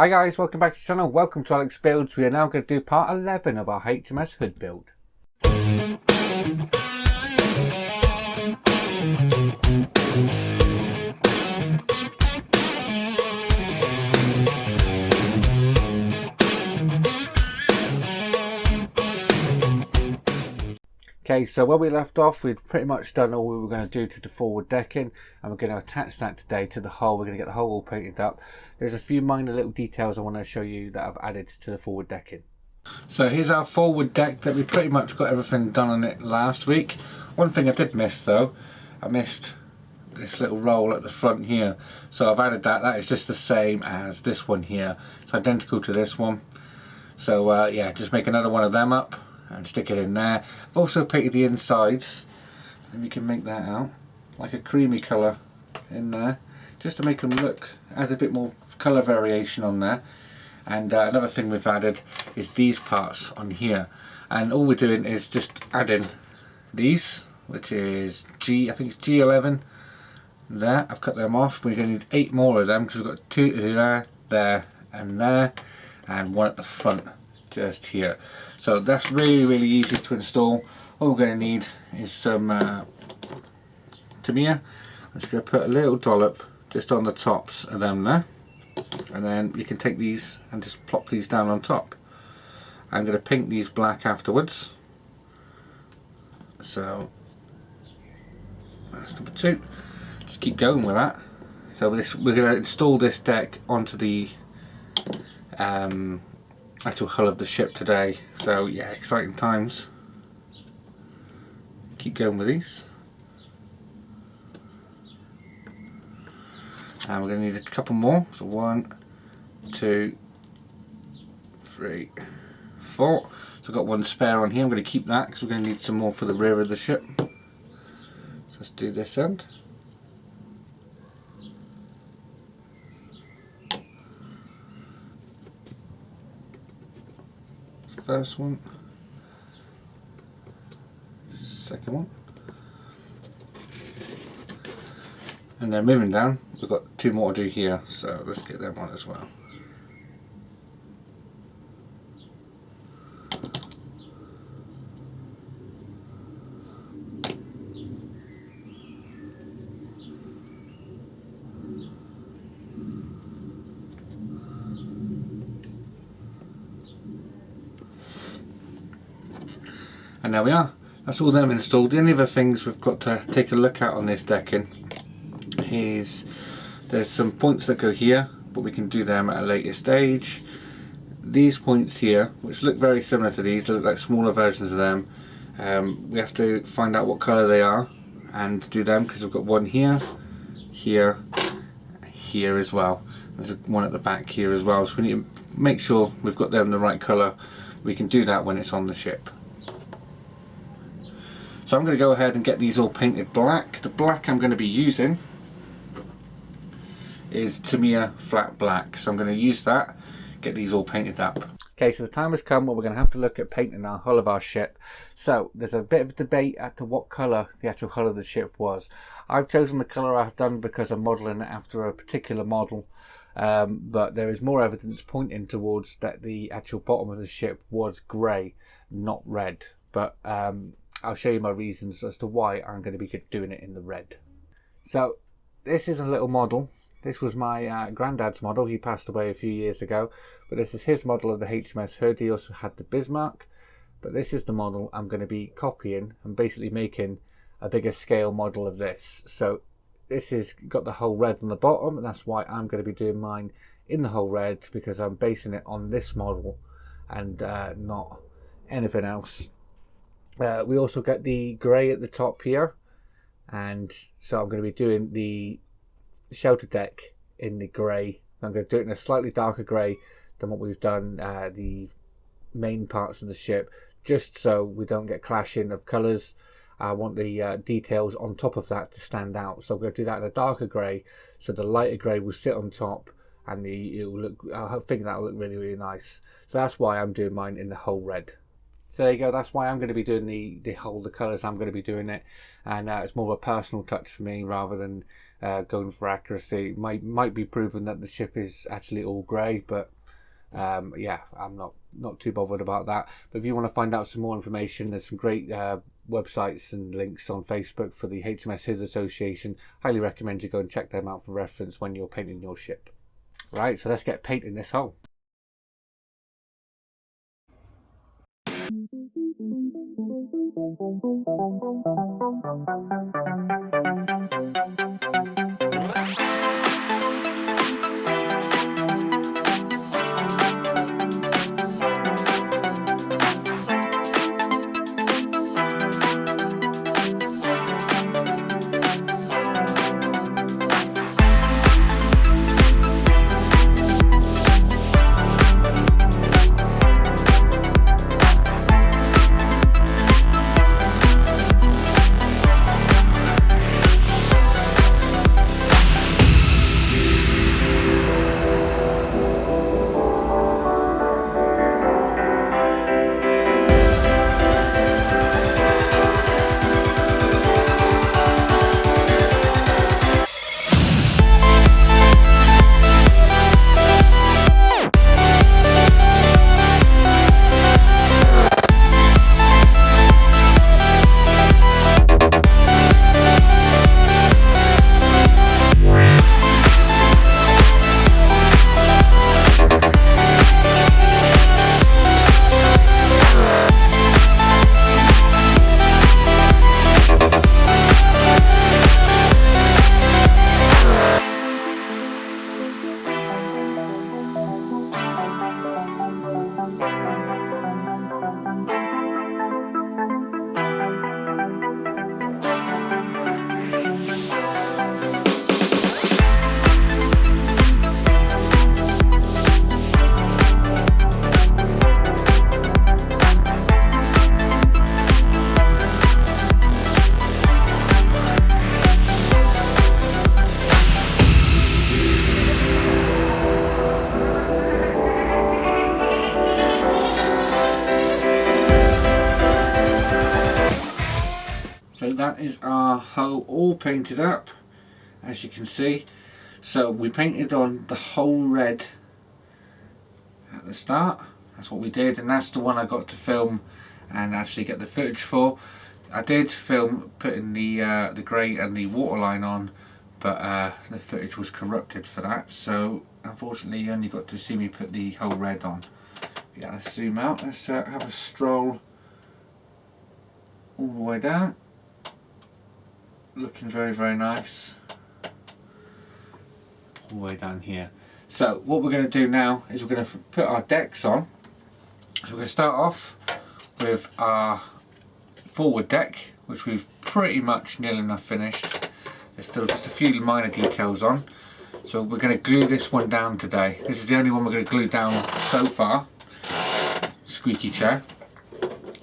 Hi guys, welcome back to the channel. Welcome to Alex Builds. We are now going to do part 11 of our HMS hood build. Okay, so where we left off, we'd pretty much done all we were going to do to the forward decking, and we're going to attach that today to the hull. We're going to get the hull all painted up. There's a few minor little details I want to show you that I've added to the forward decking. So here's our forward deck that we pretty much got everything done on it last week. One thing I did miss though, I missed this little roll at the front here. So I've added that. That is just the same as this one here. It's identical to this one. So yeah, just make another one of them up and stick it in there. I've also painted the insides, and you can make that out like a creamy colour in there, just to make them look, add a bit more colour variation on there. And another thing we've added is these parts on here, and all we're doing is just adding these, which is I think it's G11 there. I've cut them off. We're going to need 8 more of them because we've got 2 there, there and there, and 1 at the front just here. So that's really easy to install. All we're going to need is some Tamiya. I'm just going to put a little dollop just on the tops of them there, and then you can take these and just plop these down on top. I'm going to paint these black afterwards. So that's number 2. Just keep going with that. So we're going to install this deck onto the actual hull of the ship today. So yeah, exciting times. Keep going with these. And we're going to need a couple more. So 1, 2, 3, 4. So I've got 1 spare on here. I'm going to keep that because we're going to need some more for the rear of the ship. So let's do this end. First one, second one, and then moving down, we've got 2 more to do here, so let's get them on as well. And there we are. That's all them installed. The only other things we've got to take a look at on this decking is there's some points that go here, but we can do them at a later stage. These points here, which look very similar to these, look like smaller versions of them. We have to find out what colour they are and do them, because we've got 1 here, here, here as well. There's 1 at the back here as well, so we need to make sure we've got them the right colour. We can do that when it's on the ship. So I'm going to go ahead and get these all painted black. The black I'm going to be using is Tamiya flat black. So I'm going to use that, get these all painted up. Okay, so the time has come where we're going to have to look at painting our hull of our ship. So there's a bit of a debate as to what colour the actual hull of the ship was. I've chosen the colour I've done because I'm modelling it after a particular model. But there is more evidence pointing towards that the actual bottom of the ship was grey, not red. But I'll show you my reasons as to why I'm going to be doing it in the red. So this is a little model. This was my granddad's model. He passed away a few years ago, but this is his model of the HMS hood. He also had the Bismarck, but this is the model I'm going to be copying and basically making a bigger scale model of this. So this has got the whole red on the bottom, and that's why I'm going to be doing mine in the whole red, because I'm basing it on this model and not anything else. We also get the grey at the top here, and so I'm going to be doing the shelter deck in the grey. I'm going to do it in a slightly darker grey than what we've done the main parts of the ship, just so we don't get clashing of colours. I want the details on top of that to stand out, so I'm going to do that in a darker grey, so the lighter grey will sit on top, and it'll look, I think that will look really nice. So that's why I'm doing mine in the whole red. So there you go, that's why I'm going to be doing the colours I'm going to be doing it, and it's more of a personal touch for me rather than going for accuracy. Might be proven that the ship is actually all grey, but yeah, I'm not too bothered about that. But if you want to find out some more information, there's some great websites and links on Facebook for the HMS Hood Association. Highly recommend you go and check them out for reference when you're painting your ship. Right, so let's get painting this hull. So that is our hull all painted up, as you can see. So we painted on the whole red at the start. That's what we did, and that's the one I got to film and actually get the footage for. I did film putting the grey and the waterline on, but the footage was corrupted for that, so unfortunately you only got to see me put the whole red on. Yeah, let's zoom out. Let's have a stroll all the way down. Looking very, very nice. All the way down here. So what we're going to do now is we're going to put our decks on. So we're going to start off with our forward deck, which we've pretty much nearly enough finished. There's still just a few minor details on. So we're going to glue this one down today. This is the only one we're going to glue down so far. Squeaky chair.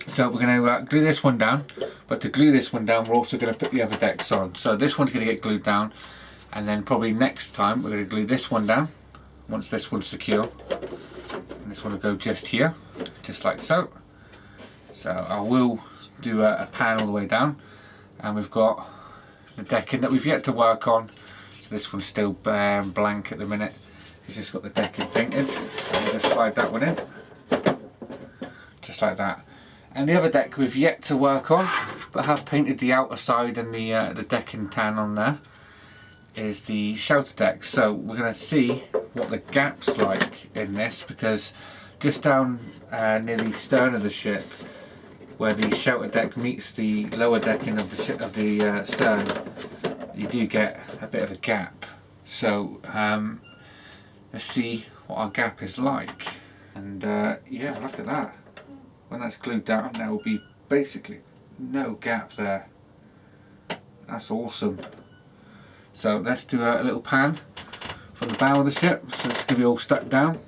So we're going to glue this one down, but to glue this one down we're also going to put the other decks on. So this one's going to get glued down, and then probably next time we're going to glue this one down once this one's secure, and this one will go just here, just like so. So I will do a pan all the way down, and we've got the decking that we've yet to work on. So this one's still bare and blank at the minute. It's just got the decking painted. So we'll just slide that one in, just like that. And the other deck we've yet to work on, but have painted the outer side and the decking tan on there, is the shelter deck. So we're going to see what the gap's like in this, because just down near the stern of the ship, where the shelter deck meets the lower decking of the ship, of the stern, you do get a bit of a gap. So let's see what our gap is like. And yeah, look at that. When that's glued down, there will be basically no gap there. That's awesome. So let's do a little pan from the bow of the ship. So it's going to be all stuck down.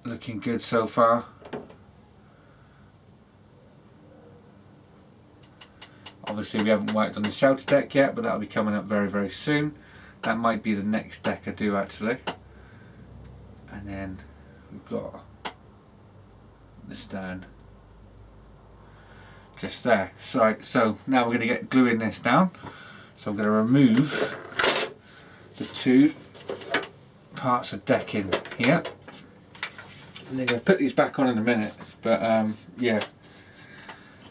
Looking good so far. Obviously we haven't worked on the shelter deck yet, but that'll be coming up very, very soon. That might be the next deck I do actually. And then we've got the stern. just there. So now we're going to get gluing this down. So I'm going to remove the two parts of decking here. And they're going to put these back on in a minute, but yeah,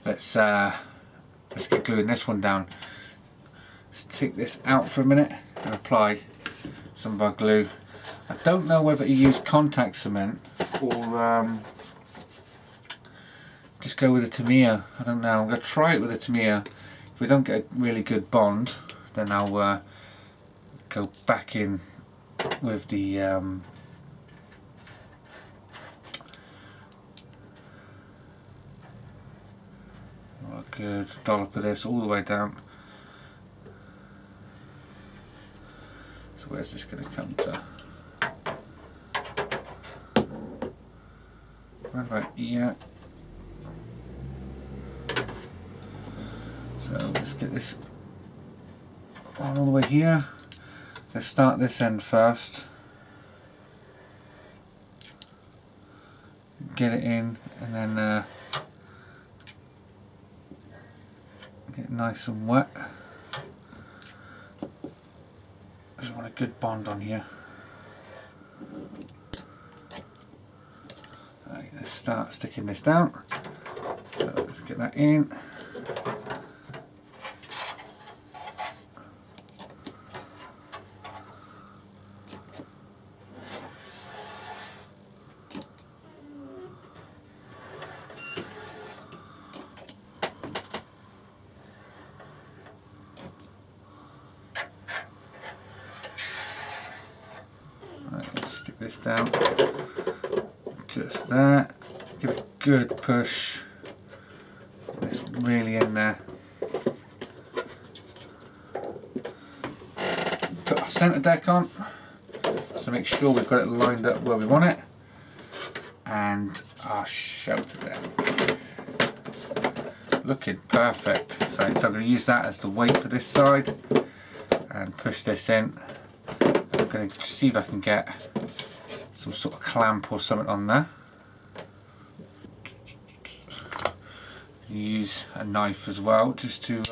let's get gluing this one down. Let's take this out for a minute and apply some of our glue. I don't know whether to use contact cement or just go with a Tamiya. I don't know. I'm going to try it with a Tamiya. If we don't get a really good bond, then I'll go back in with the a good dollop of this all the way down. So where's this going to come to? Right about here. So let's get this on all the way here. Let's start this end first. Get it in and then get it nice and wet. Just want a good bond on here. Right, let's start sticking this down. So let's get that in. Stick this down, just there, give it a good push, it's really in there. Put our centre deck on, just to make sure we've got it lined up where we want it, and our shelter there. Looking perfect. So I'm going to use that as the weight for this side, and push this in. I'm going to see if I can get some sort of clamp or something on there. Use a knife as well just to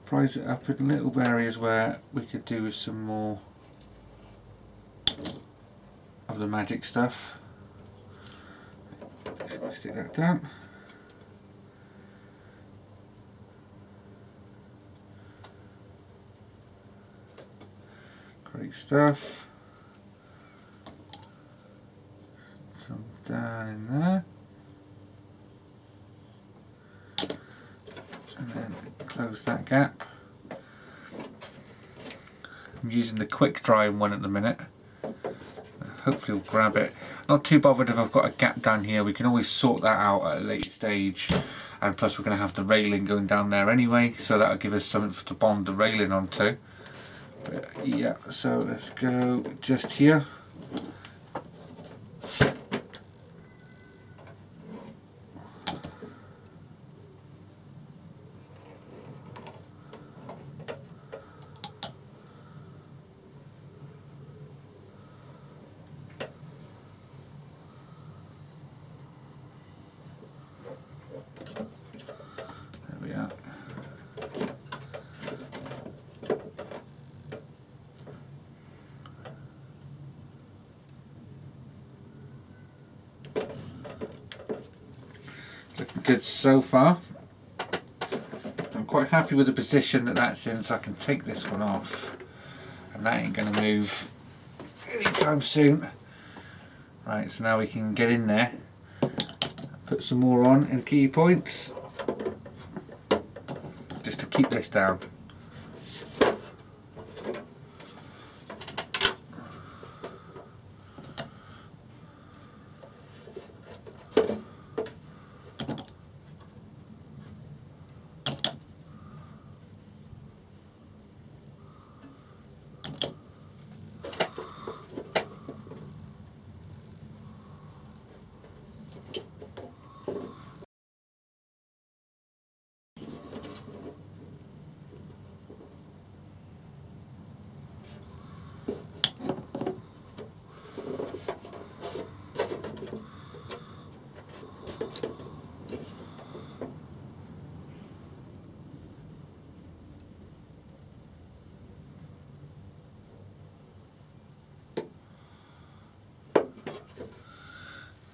prise it up in little areas where we could do with some more of the magic stuff. Let's stick that down. Great stuff. Some down in there. And then close that gap. I'm using the quick drying one at the minute. Hopefully we'll grab it. Not too bothered if I've got a gap down here. We can always sort that out at a later stage. And plus we're going to have the railing going down there anyway, so that'll give us something to bond the railing onto. But yeah, so let's go just here. There we are. Looking good so far. I'm quite happy with the position that that's in, so I can take this one off, and that ain't going to move anytime soon. Right, so now we can get in there, put some more on in key points, just to keep this down.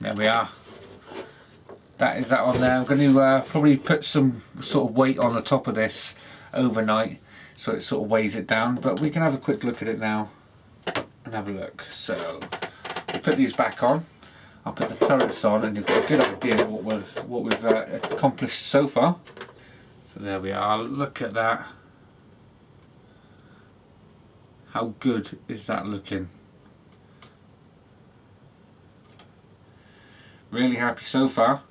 There we are. That is that on there. I'm going to probably put some sort of weight on the top of this overnight so it sort of weighs it down, but we can have a quick look at it now and have a look. So we'll put these back on. I'll put the turrets on and you've got a good idea of what we've accomplished so far. So there we are. Look at that. How good is that looking? Really happy so far.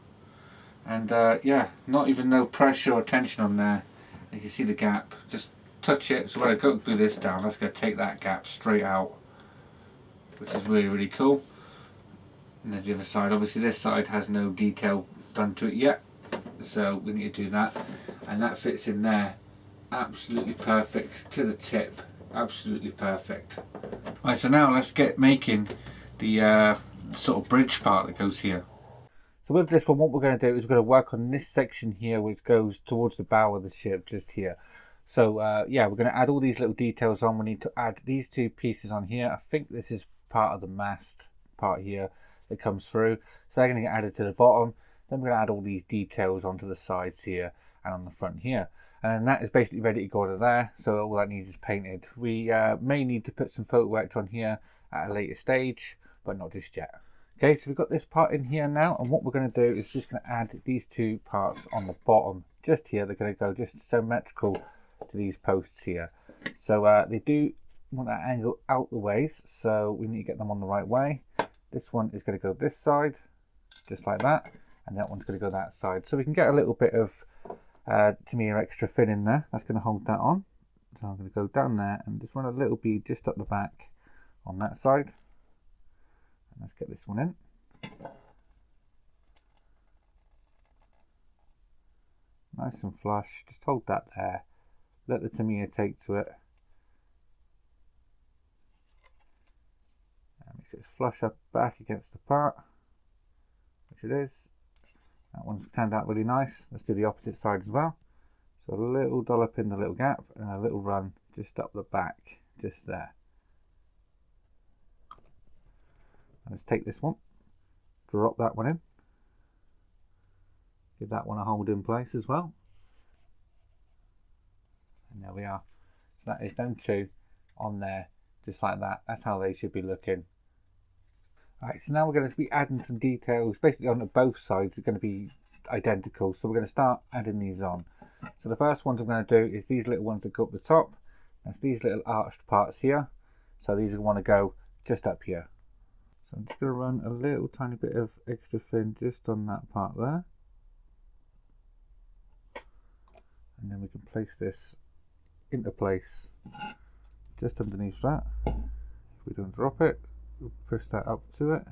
And yeah, not even no pressure or tension on there. You can see the gap. Just touch it. So when I go glue this down, that's going to take that gap straight out, which is really, really cool. And there's the other side. Obviously this side has no detail done to it yet, so we need to do that. And that fits in there absolutely perfect to the tip. Absolutely perfect. Right, so now let's get making the sort of bridge part that goes here. So with this one, what we're going to do is we're going to work on this section here which goes towards the bow of the ship, just here. So yeah, we're going to add all these little details on. We need to add these two pieces on here. I think this is part of the mast part here that comes through. So they're going to get added to the bottom. Then we're going to add all these details onto the sides here and on the front here. And then that is basically ready to go to there. So all that needs is painted. We may need to put some photo work on here at a later stage, but not just yet. Okay, so we've got this part in here now, and what we're going to do is just going to add these two parts on the bottom, just here. They're going to go just symmetrical to these posts here. So they do want that angle out the ways, so we need to get them on the right way. This one is going to go this side, just like that, and that one's going to go that side. So we can get a little bit of Trumpeter extra fin in there. That's going to hold that on. So I'm going to go down there and just run a little bead just up the back on that side. Let's get this one in. Nice and flush. Just hold that there. Let the Trumpeter take to it. And make sure it's flush up back against the part, which it is. That one's turned out really nice. Let's do the opposite side as well. So a little dollop in the little gap and a little run just up the back, just there. And let's take this one, drop that one in, give that one a hold in place as well, and there we are. So that is them two on there, just like that. That's how they should be looking. Alright, so now we're going to be adding some details. Basically on both sides are going to be identical, so we're going to start adding these on. So the first ones I'm going to do is these little ones that go up the top. That's these little arched parts here. So these are going to go just up here. So I'm just going to run a little tiny bit of extra fin just on that part there. And then we can place this into place just underneath that. If we don't drop it, we'll push that up to it.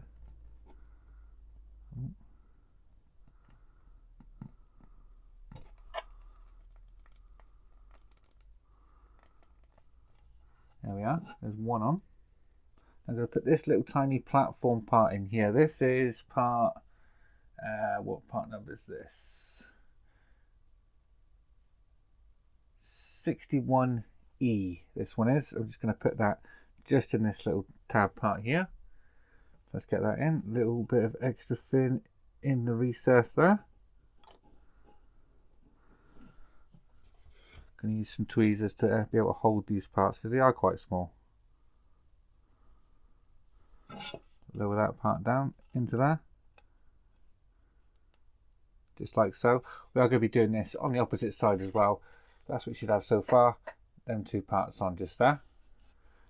There we are, there's one on. I'm going to put this little tiny platform part in here. This is part, what part number is this? 61E, this one is. I'm just going to put that just in this little tab part here. Let's get that in. Little bit of extra fin in the recess there. Going to use some tweezers to be able to hold these parts because they are quite small. Lower that part down into there, just like so. We are going to be doing this on the opposite side as well. That's what we should have so far. Them two parts on just there.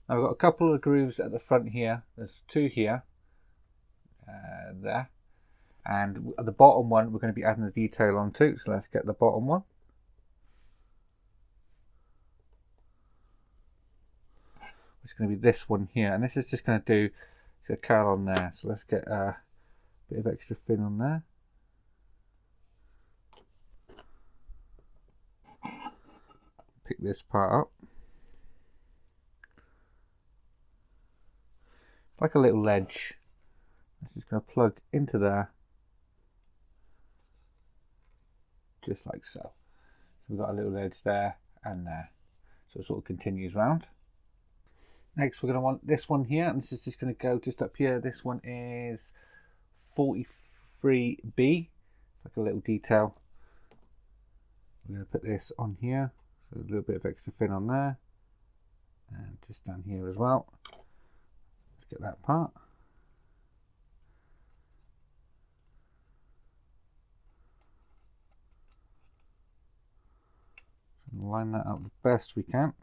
Now we've got a couple of grooves at the front here. There's two here, there, and at the bottom one we're going to be adding the detail on too. So let's get the bottom one. It's going to be this one here, and this is just going to do a curl on there. So let's get a bit of extra fin on there. Pick this part up. It's like a little ledge. It's just going to plug into there, just like so. So we've got a little edge there and there. So it sort of continues round. Next we're going to want this one here, and this is just going to go just up here. This one is 43B. It's like a little detail. We're going to put this on here, so a little bit of extra fin on there, and just down here as well. Let's get that part. Line that up the best we can.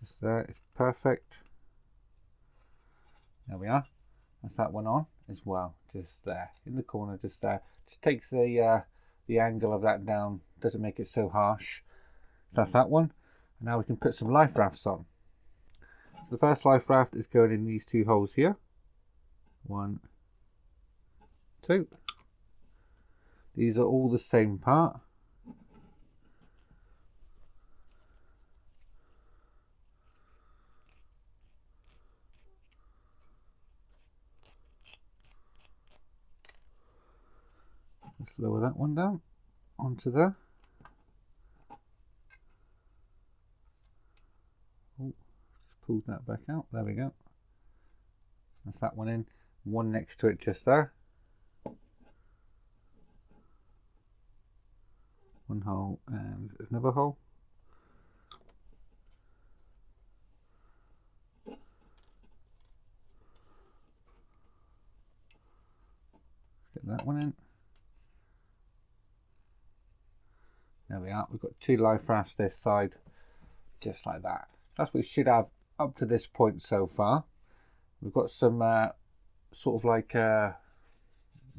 Just there, it's perfect. There we are. That's that one on as well. Just there, in the corner, just there. Just takes the angle of that down. Doesn't make it so harsh. So that's that one. And now we can put some life rafts on. So the first life raft is going in these two holes here. 1, 2. These are all the same part. Let's lower that one down onto there. Oh, just pulled that back out. There we go. That's that one in. One next to it just there. One hole and another hole. Get that one in. There we are. We've got 2 life rafts this side, just like that. That's what we should have up to this point so far. We've got some sort of like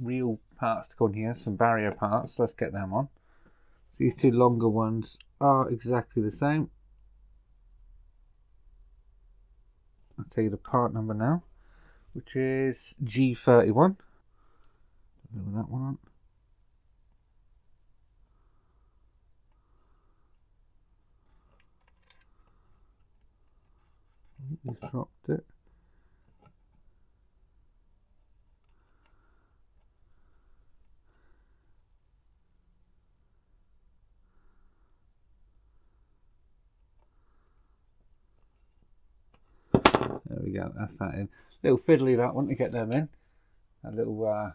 real parts to go on here, some barrier parts. Let's get them on. So these 2 longer ones are exactly the same. I'll tell you the part number now, which is G31. Lower that one on. He's dropped it. There we go, that's that in. Little fiddly that one to get them in. A little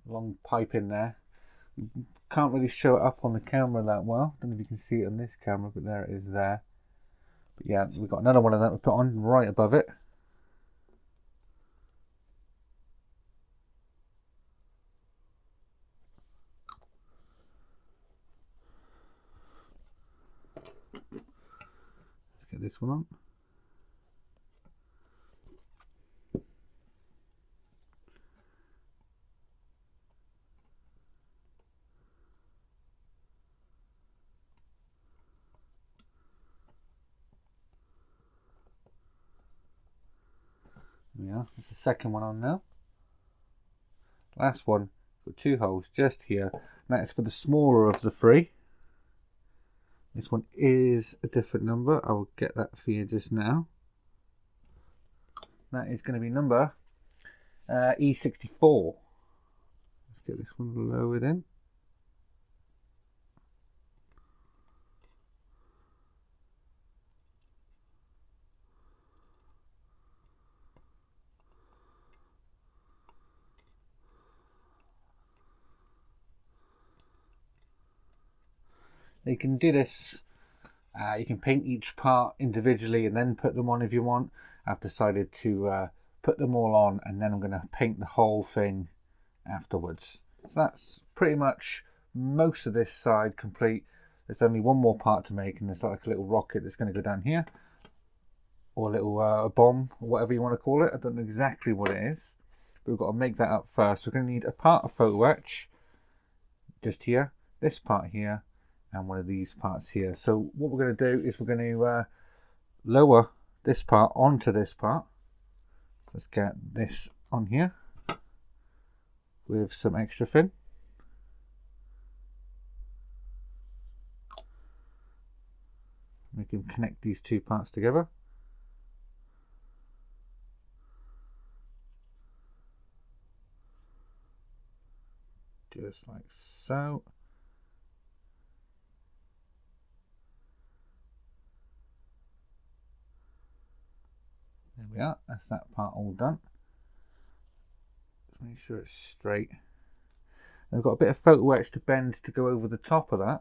long pipe in there. Can't really show it up on the camera that well. Don't know if you can see it on this camera, but there it is there. But yeah, we've got another one of them to put on right above it. Let's get this one on. There we are. That's the second one on now. Last one. Got 2 holes just here. And that is for the smaller of the 3. This one is a different number. I will get that for you just now. That is going to be number E64. Let's get this one lowered in. You can do this, you can paint each part individually and then put them on if you want. I've decided to put them all on and then I'm going to paint the whole thing afterwards. So that's pretty much most of this side complete. There's only one more part to make, and there's like a little rocket that's going to go down here, or a little bomb, or whatever you want to call it. I don't know exactly what it is, but we've got to make that up first. We're going to need a part of photo etch just here, this part here, and one of these parts here. So what we're going to do is we're going to lower this part onto this part. Let's get this on here with some extra fin. We can connect these 2 parts together. Just like so. There we are, that's that part all done. Make sure it's straight. And I've got a bit of photo etch to bend to go over the top of that.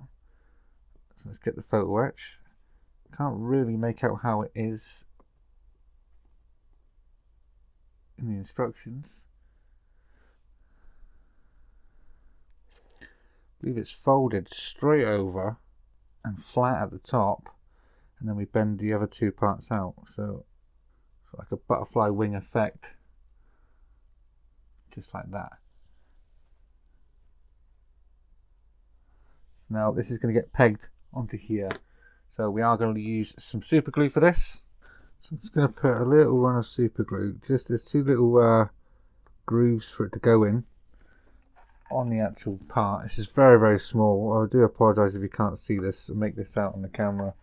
So let's get the photo etch. Can't really make out how it is in the instructions. I believe it's folded straight over and flat at the top, and then we bend the other two parts out. So it's like a butterfly wing effect, just like that. Now this is going to get pegged onto here. So we are going to use some super glue for this. So I'm just going to put a little run of super glue. Just there's two little grooves for it to go in on the actual part. This is very, very small. I do apologise if you can't see this and make this out on the camera,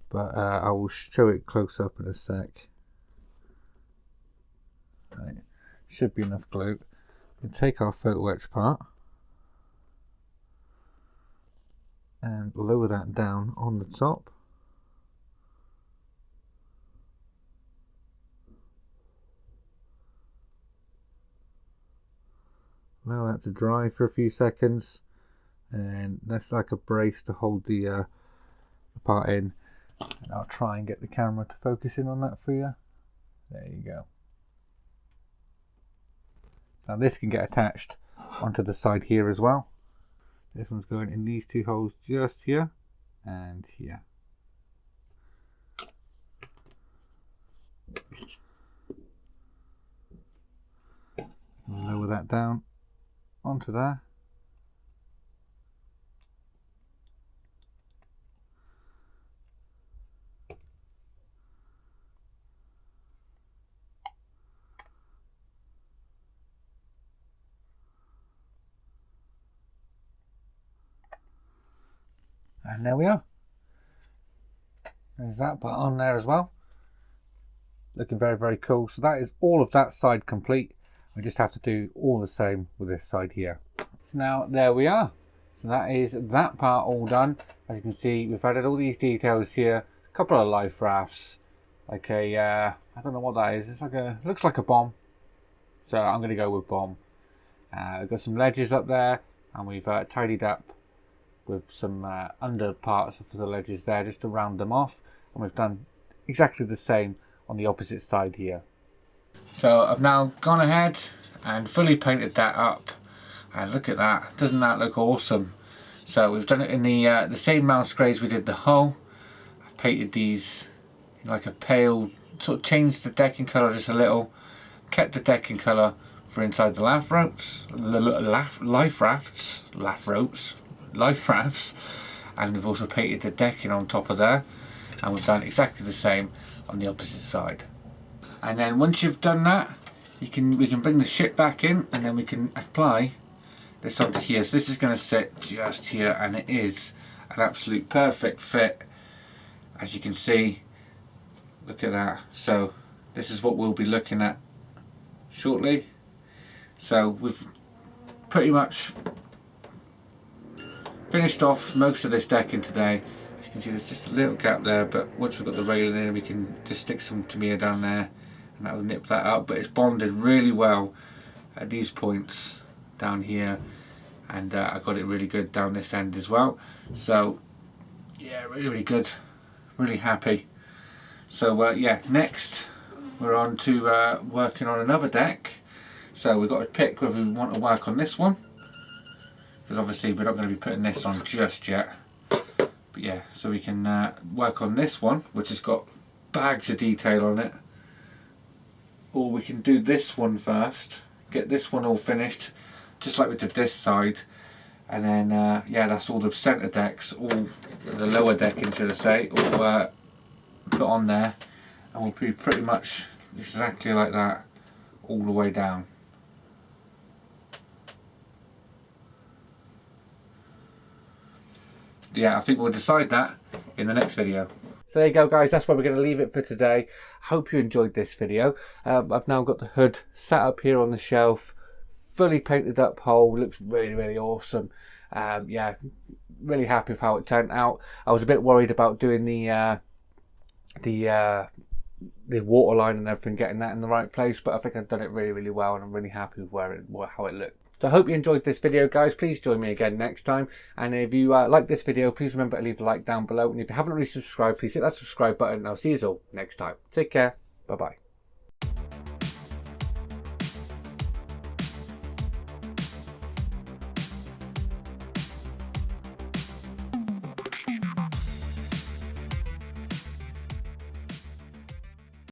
but I will show it close up in a sec. Right. Should be enough glue. We can take our photo etch part and lower that down on the top. Allow that to dry for a few seconds, and that's like a brace to hold the part in. And I'll try and get the camera to focus in on that for you. There you go. Now this can get attached onto the side here as well. This one's going in these two holes just here and here. Lower that down onto there. And there we are. There's that part on there as well. Looking very, very cool. So that is all of that side complete. We just have to do all the same with this side here. Now there we are. So that is that part all done. As you can see, we've added all these details here. A couple of life rafts, like a I don't know what that is. It's like a, looks like a bomb. So I'm going to go with bomb. We've got some ledges up there, and we've tidied up with some under parts for the ledges there, just to round them off. And we've done exactly the same on the opposite side here. So I've now gone ahead and fully painted that up, and look at that, doesn't that look awesome? So we've done it in the same mouse grays we did the hull. I've painted these in like a pale, sort of changed the decking colour just a little, kept the decking colour for inside the life rafts, and we've also painted the decking on top of there, and we've done exactly the same on the opposite side. And then once you've done that, we can bring the ship back in, and then we can apply this onto here. So this is going to sit just here, and it is an absolute perfect fit, as you can see. Look at that. So this is what we'll be looking at shortly. So we've pretty much finished off most of this decking today. As you can see, there's just a little gap there, but once we've got the railing in, we can just stick some Tamiya down there, and that will nip that up. But it's bonded really well at these points down here, and I got it really good down this end as well. So yeah, really, really good, really happy. So yeah, next we're on to working on another deck. So we've got to pick whether we want to work on this one, because obviously we're not going to be putting this on just yet. But yeah, so we can work on this one, which has got bags of detail on it, or we can do this one first, get this one all finished just like we did this side, and then yeah, that's all the centre decks, all the lower decking should I say, all put on there, and we'll be pretty much exactly like that all the way down. Yeah, I think we'll decide that in the next video. So there you go, guys, that's where we're going to leave it for today. Hope you enjoyed this video. I've now got the hood sat up here on the shelf, fully painted up hull, looks really, really awesome. Yeah, really happy with how it turned out. I was a bit worried about doing the the waterline and everything, getting that in the right place. But I think I've done it really, really well, and I'm really happy with how it looked. So I hope you enjoyed this video, guys. Please join me again next time. And if you like this video, please remember to leave a like down below. And if you haven't already subscribed, please hit that subscribe button. And I'll see you all next time. Take care. Bye-bye.